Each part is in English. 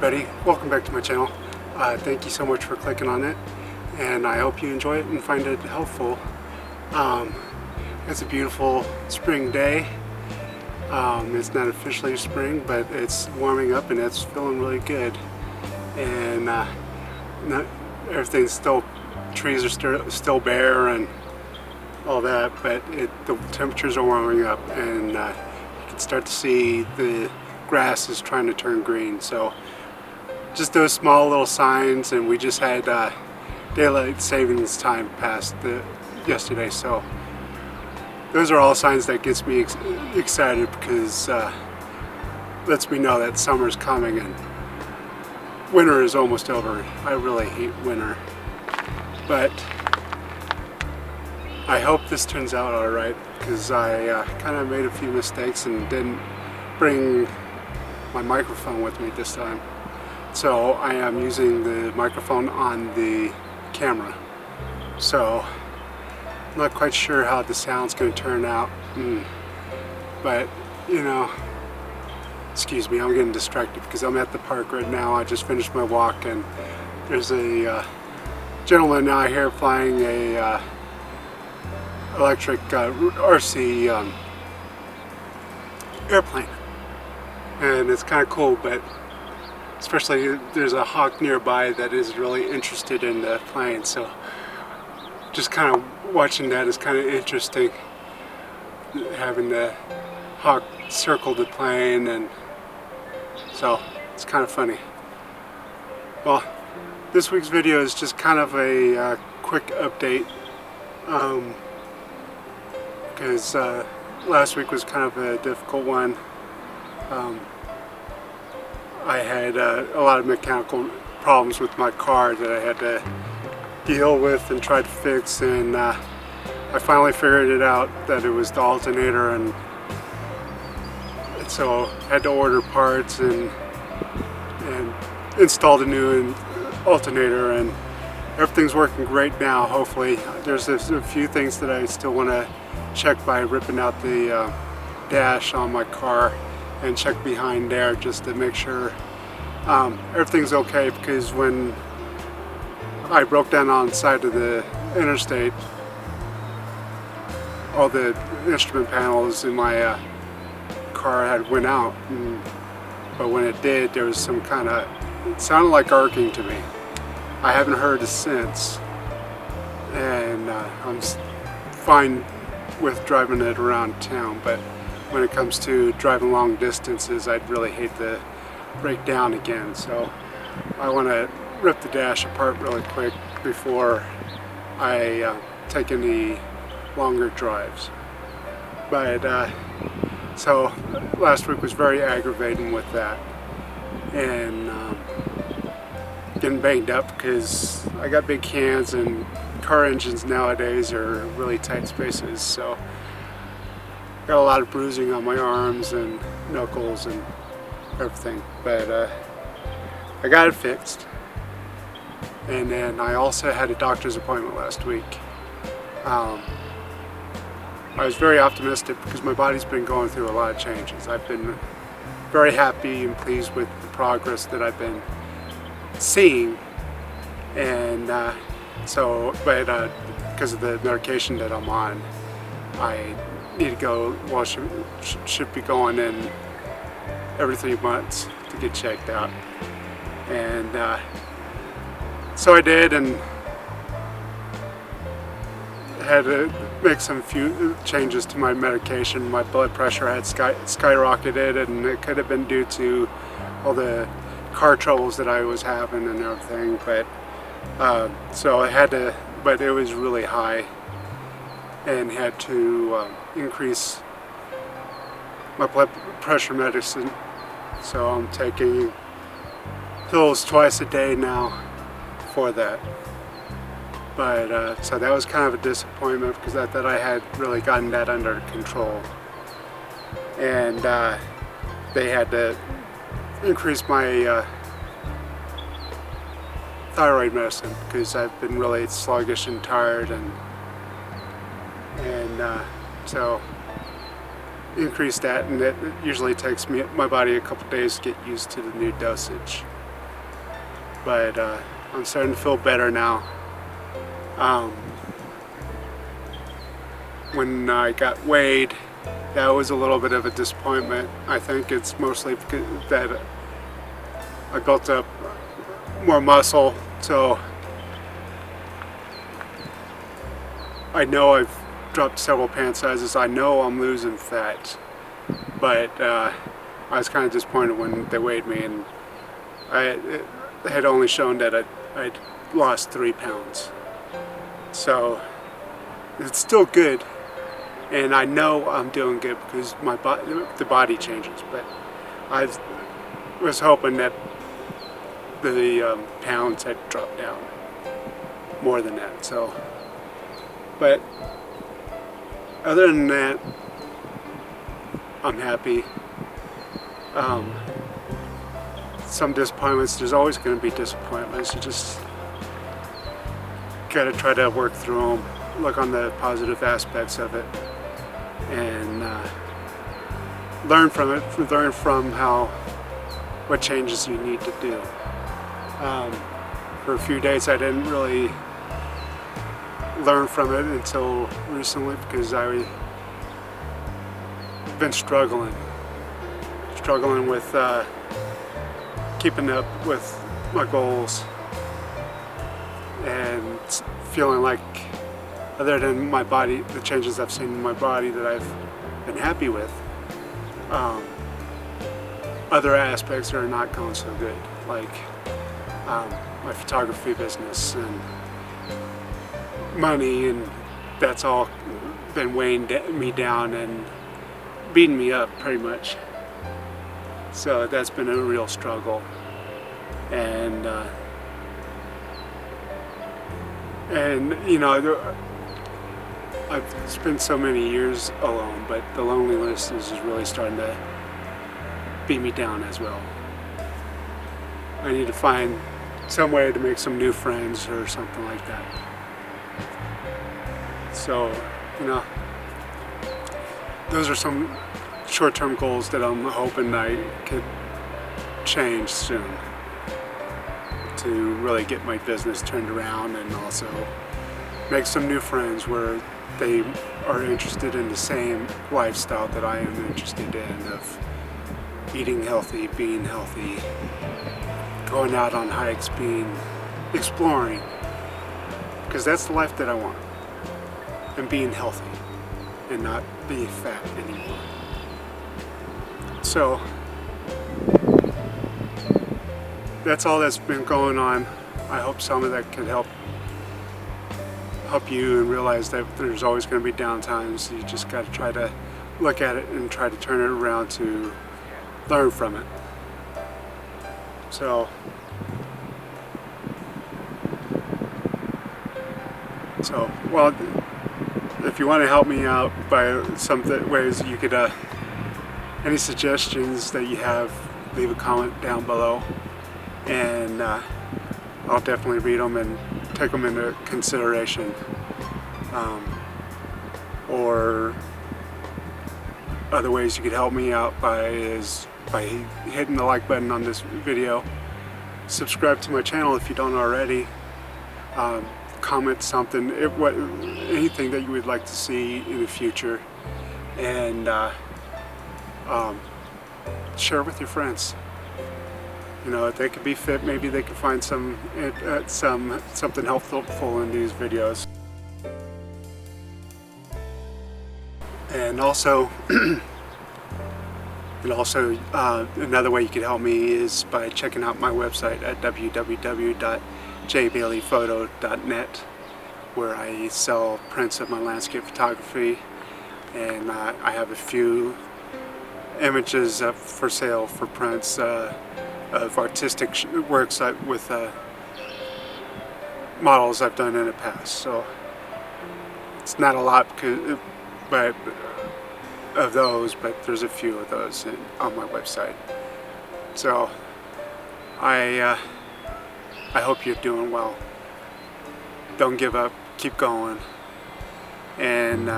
everybody, welcome back to my channel. Thank you so much for clicking on it, and I hope you enjoy it and find it helpful. It's a beautiful spring day. It's not officially spring, but it's warming up and it's feeling really good. And everything's still, trees are still bare and all that, but the temperatures are warming up, and you can start to see the grass is trying to turn green. So just those small little signs, and we just had daylight savings time passed yesterday, so those are all signs that gets me excited, because lets me know that summer's coming and winter is almost over. I really hate winter, but I hope this turns out alright, because I kind of made a few mistakes and didn't bring my microphone with me this time. So I am using the microphone on the camera. So I'm not quite sure how the sound's going to turn out. But, you know, excuse me, I'm getting distracted because I'm at the park right now. I just finished my walk, and there's a gentleman out here flying a electric RC airplane. And it's kind of cool, but especially there's a hawk nearby that is really interested in the plane, so just kind of watching that is kind of interesting, having the hawk circle the plane, and so it's kind of funny. Well, this week's video is just kind of a quick update, because last week was kind of a difficult one. I had a lot of mechanical problems with my car that I had to deal with and try to fix, and I finally figured it out that it was the alternator, and so I had to order parts and installed a new alternator, and everything's working great now. Hopefully, there's a few things that I still want to check by ripping out the dash on my car and check behind there just to make sure everything's okay, because when I broke down on the side of the interstate, all the instrument panels in my car had went out, but when it did, there was some kind of, it sounded like arcing to me. I haven't heard it since, and I'm fine with driving it around town, but when it comes to driving long distances, I'd really hate to break down again. So I want to rip the dash apart really quick before I take any longer drives. But so last week was very aggravating with that, and getting banged up because I got big hands, and car engines nowadays are really tight spaces, so got a lot of bruising on my arms and knuckles and everything, but I got it fixed. And then I also had a doctor's appointment last week. I was very optimistic because my body's been going through a lot of changes. I've been very happy and pleased with the progress that I've been seeing, and because of the medication that I'm on, I need to go, well, should be going in every 3 months to get checked out. And so I did, and had to make some few changes to my medication. My blood pressure had skyrocketed, and it could have been due to all the car troubles that I was having and everything, but so I had to, but it was really high, and had to increase my blood pressure medicine. So I'm taking pills twice a day now for that. But so that was kind of a disappointment, because I thought I had really gotten that under control, and they had to increase my thyroid medicine, because I've been really sluggish and tired, and so increase that, and it usually takes my body a couple days to get used to the new dosage. but I'm starting to feel better now. When I got weighed, that was a little bit of a disappointment. I think it's mostly because that I built up more muscle, so I know I've dropped several pant sizes. I know I'm losing fat, but I was kind of disappointed when they weighed me, and it had only shown that I'd lost 3 pounds. So it's still good, and I know I'm doing good because the body changes. But I was hoping that the pounds had dropped down more than that. So, but other than that, I'm happy. Some disappointments, there's always going to be disappointments. You just gotta try to work through them, look on the positive aspects of it, and learn from it, learn from what changes you need to do. For a few days I didn't really learn from it until recently, because I've been struggling with keeping up with my goals, and feeling like, other than my body, the changes I've seen in my body that I've been happy with, other aspects are not going so good, like my photography business and money, and that's all been weighing me down and beating me up pretty much. So that's been a real struggle, and you know, I've spent so many years alone, but the loneliness is really starting to beat me down as well. I need to find some way to make some new friends or something like that. So, you know, those are some short-term goals that I'm hoping I could change soon, to really get my business turned around, and also make some new friends where they are interested in the same lifestyle that I am interested in, of eating healthy, being healthy, going out on hikes, exploring, because that's the life that I want, and being healthy and not be fat anymore. So that's all that's been going on. I hope some of that could help you, and realize that there's always going to be downtimes. You just got to try to look at it and try to turn it around to learn from it. So well, if you want to help me out by some ways, you could any suggestions that you have, leave a comment down below, and I'll definitely read them and take them into consideration. Or other ways you could help me out by hitting the like button on this video, subscribe to my channel if you don't already, comment something, anything that you would like to see in the future, and share with your friends. You know, if they could be fit, maybe they could find something helpful in these videos. And also, another way you could help me is by checking out my website at www.jbaileyphoto.net, where I sell prints of my landscape photography, and I have a few images up for sale for prints of artistic works with models I've done in the past. So it's not a lot of those, but there's a few of those on my website. So I hope you're doing well. Don't give up, keep going, and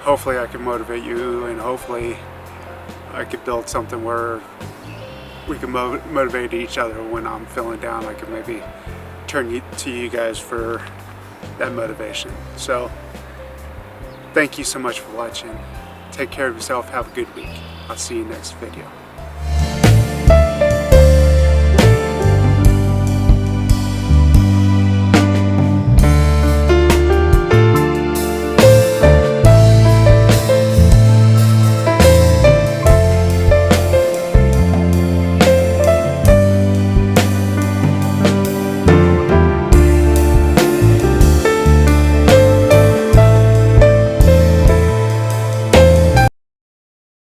hopefully I can motivate you, and hopefully I could build something where we can motivate each other when I'm feeling down. I can maybe turn to you guys for that motivation. So thank you so much for watching. Take care of yourself. Have a good week. I'll see you next video.